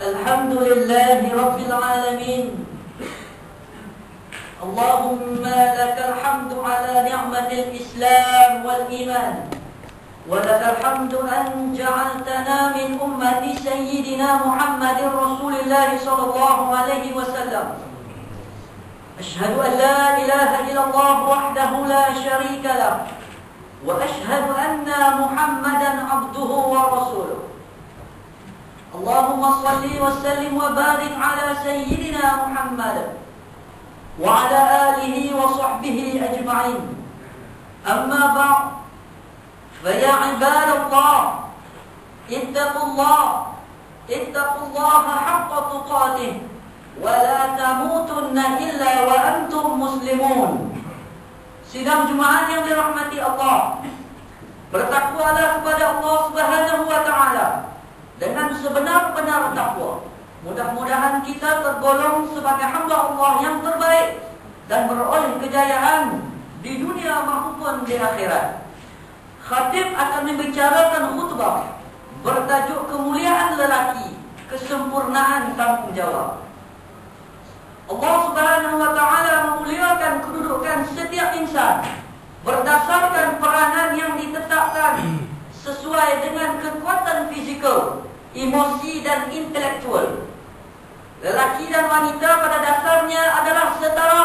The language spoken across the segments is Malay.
الحمد لله رب العالمين. اللهم لك الحمد على نعمة الإسلام والإيمان، ولك الحمد أن جعلتنا من أمة سيدنا محمد رسول الله صلى الله عليه وسلم. أشهد أن لا إله إلا الله وحده لا شريك له، وأشهد أن محمدا عبده ورسوله. اللهم صل وسلم وبارك على سيدنا محمد وعلى آله وصحبه أجمعين. أما بعد، فيا عباد الله، اتقوا الله حق تقاته، ولا تموتن إلا وأنتم مسلمون. Sidang jemaat yang dirahmati Allah, bertakwalah kepada Allah Subhanahu wa taala dengan sebenar-benar takwa. Mudah-mudahan kita tergolong sebagai hamba Allah yang terbaik dan beroleh kejayaan di dunia maupun di akhirat. Khatib akan membicarakan khutbah bertajuk kemuliaan lelaki, kesempurnaan tanggung jawab. Allah Subhanahu wa taala memuliakan kedudukan setiap insan berdasarkan peranan yang ditetapkan sesuai dengan kekuatan fizikal, emosi dan intelektual. Lelaki dan wanita pada dasarnya adalah setara.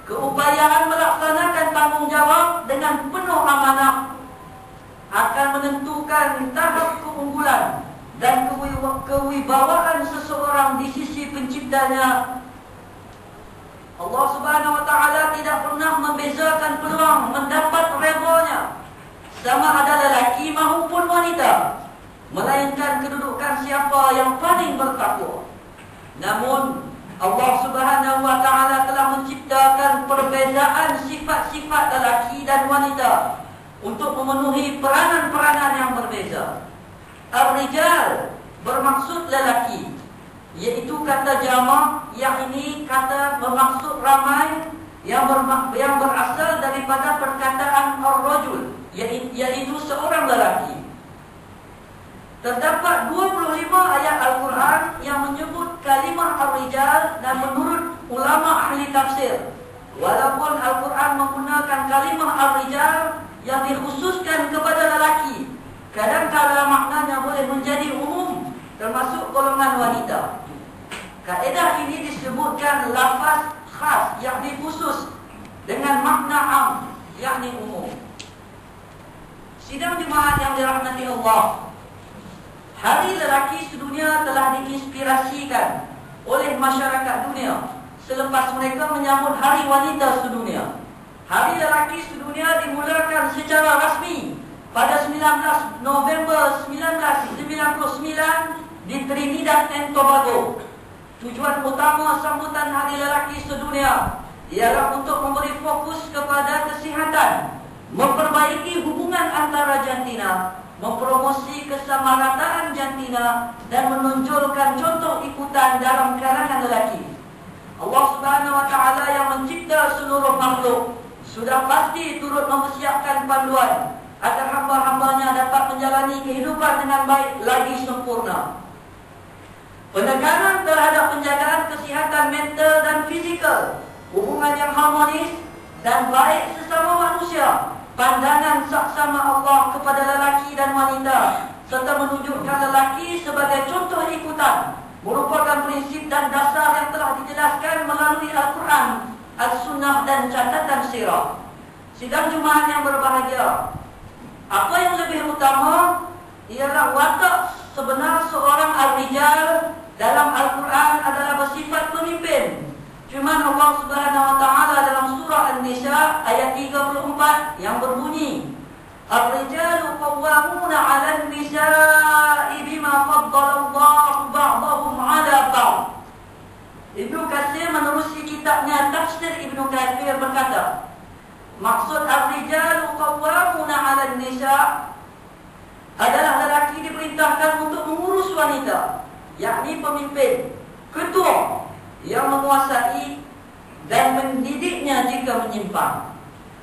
Keupayaan melaksanakan tanggung jawab dengan penuh amanah akan menentukan tahap keunggulan dan kewibawaan seseorang di sisi penciptanya. Allah Subhanahu wa taala tidak pernah membezakan peluang mendapat redha-Nya sama ada lelaki maupun wanita, melainkan kedudukan siapa yang paling bertakwa. Namun Allah Subhanahu wa taala telah menciptakan perbezaan sifat-sifat lelaki dan wanita untuk memenuhi peranan-peranan yang berbeza. Ar-rijal bermaksud lelaki, yaitu kata jamak, yakni kata bermaksud ramai yang berasal daripada perkataan ar-rajul, yaitu seorang lelaki. Terdapat 25 ayat Al-Quran yang menyebut kalimah ar-rijal, dan menurut ulama ahli tafsir, walaupun Al-Quran menggunakan kalimah ar-rijal yang dikhususkan kepada lelaki, kadang-kadang maknanya boleh menjadi umum, termasuk golongan wanita. Kaedah ini disebutkan lafaz khas, yakni khusus, dengan makna am, yakni umum. Sidang jemaat yang dirahmati Allah, Hari Lelaki Sedunia telah diinspirasikan oleh masyarakat dunia selepas mereka menyambut Hari Wanita Sedunia. Hari Lelaki Sedunia dimulakan secara rasmi pada 19 November 1999 di Trinidad and Tobago. Tujuan utama sambutan Hari Lelaki Sedunia ialah untuk memberi fokus kepada kesihatan, memperbaiki hubungan antara jantina, mempromosi kesamarataan jantina, dan menonjolkan contoh ikutan dalam kalangan lelaki. Allah Subhanahu wa taala yang mencipta seluruh makhluk sudah pasti turut mempersiapkan panduan agar hamba-hambanya dapat menjalani kehidupan dengan baik lagi sempurna. Penekanan terhadap penjagaan kesihatan mental dan fizikal, hubungan yang harmonis dan baik sesama manusia, pandangan saksama Allah kepada lelaki dan wanita, serta menunjukkan lelaki sebagai contoh ikutan, merupakan prinsip dan dasar yang telah dijelaskan melalui Al-Quran, As-Sunnah dan catatan sirah. Sidang jemaat yang berbahagia, apa yang lebih utama ialah watak sebenar seorang ar-rijal dalam Al-Quran adalah bersifat pemimpin. Firman Allah Subhanahu wa taala dalam surah An-Nisa ayat 34 yang berbunyi, Ar-rijalu qawwamuna 'alan nisa'i bima faddala Allah ba'dahum 'ala ba'd. Ibnu Katsir menerusi kitabnya Tafsir Ibnu Katsir berkata, maksud ar-rijalu qawwamuna 'alan nisa' adalah lelaki diperintahkan untuk mengurus wanita, yakni pemimpin, ketua yang menguasai dan mendidiknya jika menyimpang.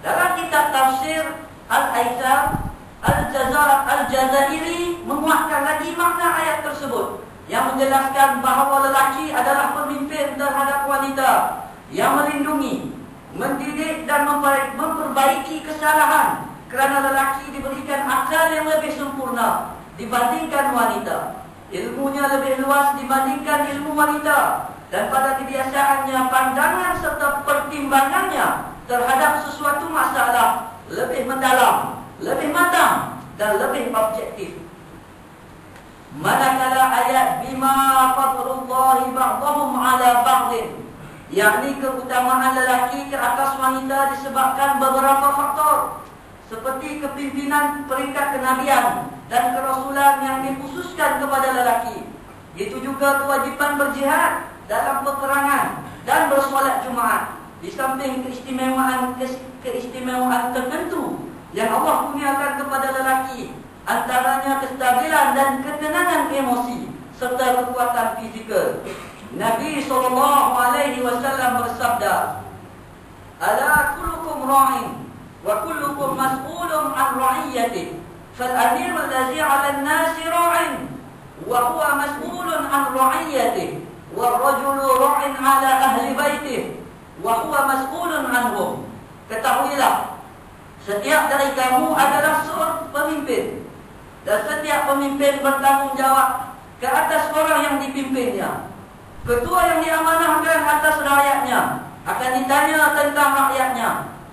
Dalam kitab tafsir Al-Aisar, Al-Jazairi menguatkan lagi makna ayat tersebut, yang menjelaskan bahawa lelaki adalah pemimpin terhadap wanita, yang melindungi, mendidik dan memperbaiki kesalahan, kerana lelaki diberikan akal yang lebih sempurna dibandingkan wanita. Ilmunya lebih luas dibandingkan ilmu wanita, dan pada kebiasaannya pandangan serta pertimbangannya terhadap sesuatu masalah lebih mendalam, lebih matang dan lebih objektif. Manakala ayat bima fadlullahi ba'dahum ala ba'din, yakni keutamaan lelaki ke atas wanita disebabkan beberapa faktor, seperti kepimpinan peringkat kenabian dan kerasulan yang dikhususkan kepada lelaki. Itu juga kewajiban berjihad dalam peperangan dan bersolat Jumaat, di samping keistimewaan tertentu yang Allah kurniakan kepada lelaki, antaranya kestabilan dan ketenangan emosi serta kekuatan fizikal. Nabi SAW bersabda, "Ala kullukum ra'in wa kullukum mas'ulun 'an ra'iyyatihi, fal amirul ladzi 'ala an-nasi ra'in wa huwa mas'ulun 'an ra'iyyatihi, wal rajulu ra'in 'ala ahli baitihi wa huwa mas'ulun 'anhum." Ketahuilah, setiap dari kamu adalah seorang pemimpin, dan setiap pemimpin bertanggungjawab ke atas orang yang dipimpinnya. Ketua yang diamanahkan atas rakyatnya akan ditanya tentang rakyatnya.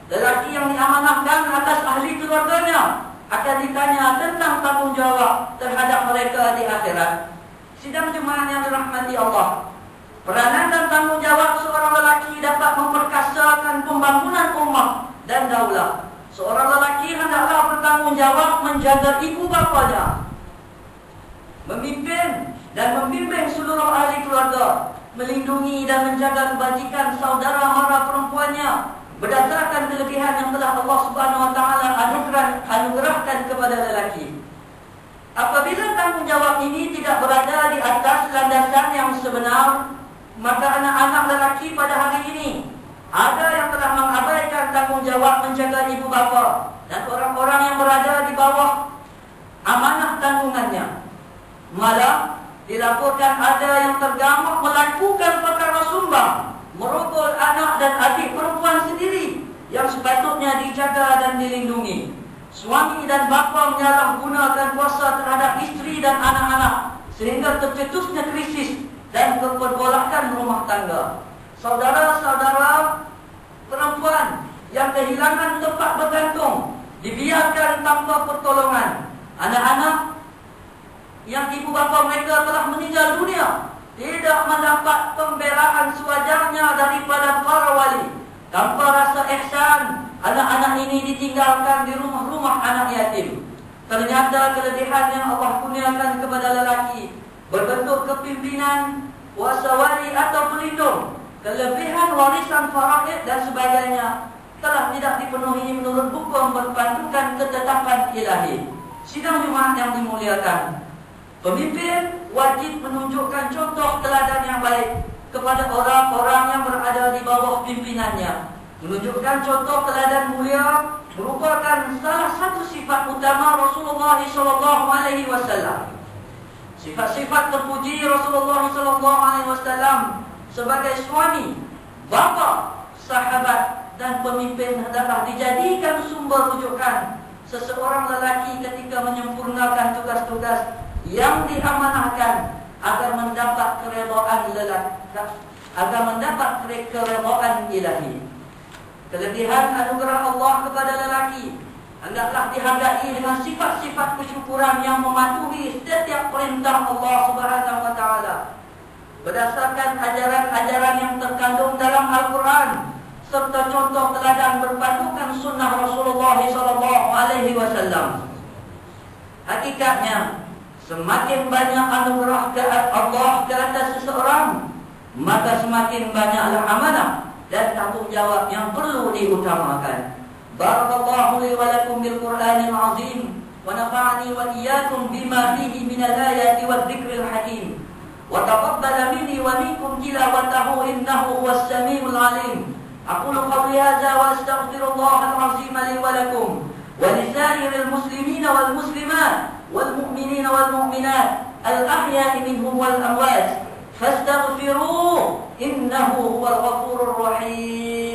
Lelaki yang diamanahkan atas ahli keluarganya akan ditanya tentang tanggungjawab terhadap mereka di akhirat. Sidang jemaah yang dirahmati Allah, peranan dan tanggungjawab seorang lelaki dapat memperkasakan pembangunan ummah dan daulah. Seorang lelaki hendaklah bertanggungjawab menjaga ibu bapanya, memimpin dan membimbing seluruh ahli keluarga, melindungi dan menjaga kebajikan saudara mara perempuannya berdasarkan kelebihan yang telah Allah Subhanahu wa taala anugerahkan kepada lelaki. Apabila tanggungjawab ini tidak berada di atas landasan yang sebenar, maka anak-anak lelaki pada hari ini ada yang telah mengabaikan tanggungjawab menjaga ibu bapa, dan orang-orang yang berada di bawah amanah tanggungannya. Malah dilaporkan ada yang tergamuk melakukan perkara sumbang, merogol anak dan adik perempuan sendiri yang sepatutnya dijaga dan dilindungi. Suami dan bapa menyalahgunakan kuasa terhadap isteri dan anak-anak sehingga tercetusnya krisis dan keperbolakan rumah tangga. Saudara-saudara perempuan yang kehilangan tempat bergantung dibiarkan tanpa pertolongan. Anak-anak yang ibu bapa mereka telah meninggal dunia tidak mendapat pembelaan sewajarnya daripada para wali. Tanpa rasa ihsan, anak-anak ini ditinggalkan di rumah-rumah anak yatim. Ternyata kelebihan yang Allah kurniakan kepada lelaki berbentuk kepimpinan, kuasa wali atau pelindung, kelebihan warisan faraid dan sebagainya telah tidak dipenuhi menurut hukum berpandukan ketetapan ilahi. Sidang Jumaat yang dimuliakan, pemimpin wajib menunjukkan contoh teladan yang baik kepada orang-orang yang berada di bawah pimpinannya. Menunjukkan contoh teladan mulia merupakan salah satu sifat utama Rasulullah SAW. Sifat-sifat terpuji Rasulullah SAW sebagai suami, bapa, sahabat dan pemimpin adalah dijadikan sumber rujukan seseorang lelaki ketika menyempurnakan tugas-tugas yang diamanahkan agar mendapat keredaan ilahi. Kelebihan anugerah Allah kepada lelaki hendaklah dihargai dengan sifat-sifat kesyukuran yang mematuhi setiap perintah Allah Subhanahu wa taala berdasarkan ajaran-ajaran yang terkandung dalam Al-Quran serta contoh teladan berpandukan sunnah Rasulullah SAW. Hakikatnya, semakin banyak anugerah Allah ke atas seseorang, maka semakin banyaklah amanah dan tanggung jawab yang perlu diutamakan. Barakallahu li wa lakum bil Qur'anil azim wa nafa'ani wa iyyakum bima fihi minal ayati wadh-dhikril hakim. Wa taqabbala minni wa minkum tilawatahu innahu huwas samiul alim. Aqulu qawli hadza wa astaghfirullahal azim li wa lakum wa li sa'iril muslimina wal muslimat wal mu'minina wal mu'minat al-ahya'i minhum wal amwat fastaghfiruh innahu huwal ghafurur rahim.